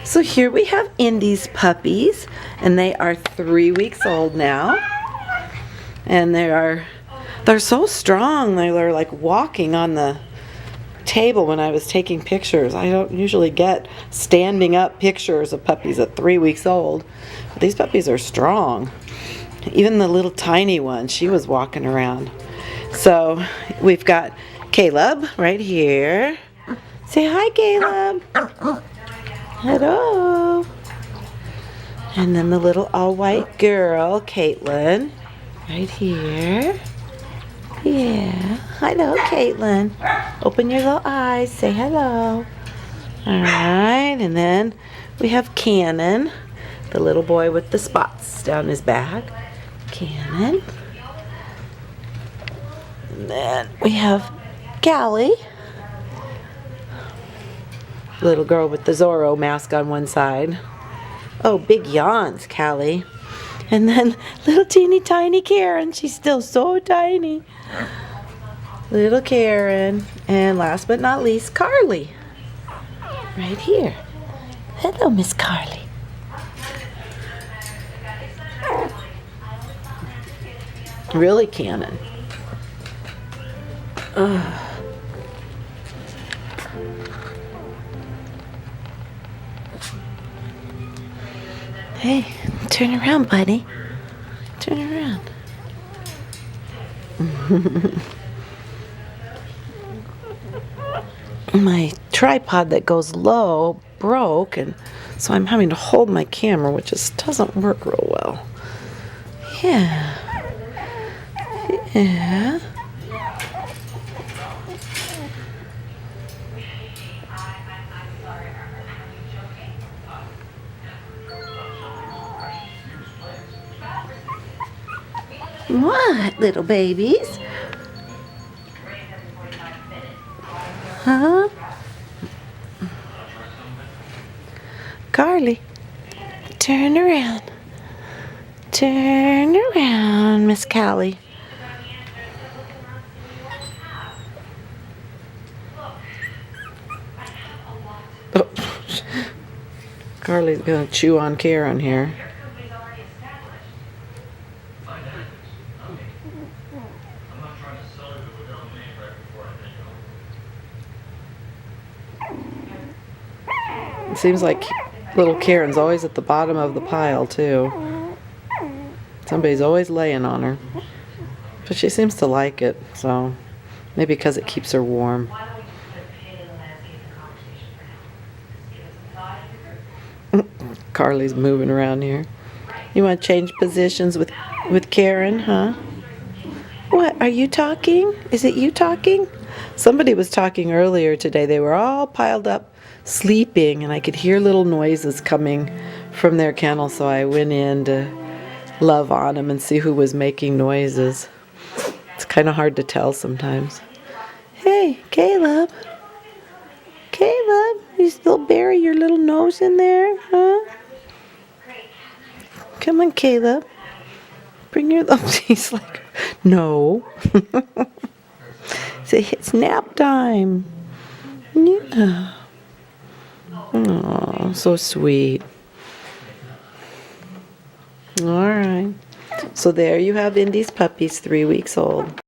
So here we have Indi's puppies, and they are 3 weeks old now. And they're so strong. They're like walking on the table when I was taking pictures. I don't usually get standing up pictures of puppies at 3 weeks old. But these puppies are strong. Even the little tiny one, she was walking around. So we've got Caleb right here. Say hi, Caleb. Hello. And then the little all-white girl, Caitlin, right here. Yeah. Hello, Caitlin. Open your little eyes. Say hello. All right. And then we have Cannon, the little boy with the spots down his back. Cannon. And then we have Callie, little girl with the Zorro mask on one side. Oh, big yawns, Callie. And then little teeny tiny Karen. She's still so tiny. Little Karen. And last but not least, Carly. Right here. Hello, Miss Carly. Really, Cannon. Hey, turn around, buddy. Turn around. My tripod that goes low broke, and so I'm having to hold my camera, which just doesn't work real well. Yeah. Yeah. What, little babies? Huh? Carly, turn around. Turn around, Miss Callie. Oh. Carly's gonna chew on Karen here. It seems like little Karen's always at the bottom of the pile, too. Somebody's always laying on her. But she seems to like it, so maybe because it keeps her warm. Carly's moving around here. You want to change positions with Karen, huh? What, are you talking? Is it you talking? Somebody was talking earlier today. They were all piled up sleeping, and I could hear little noises coming from their kennel, so I went in to love on them and see who was making noises. It's kind of hard to tell sometimes. Hey, Caleb. Caleb, you still bury your little nose in there, huh? Come on, Caleb. Bring your little... He's like, no. Say, it's nap time. Yeah. Oh, so sweet. All right. So there you have Indi's puppies, 3 weeks old.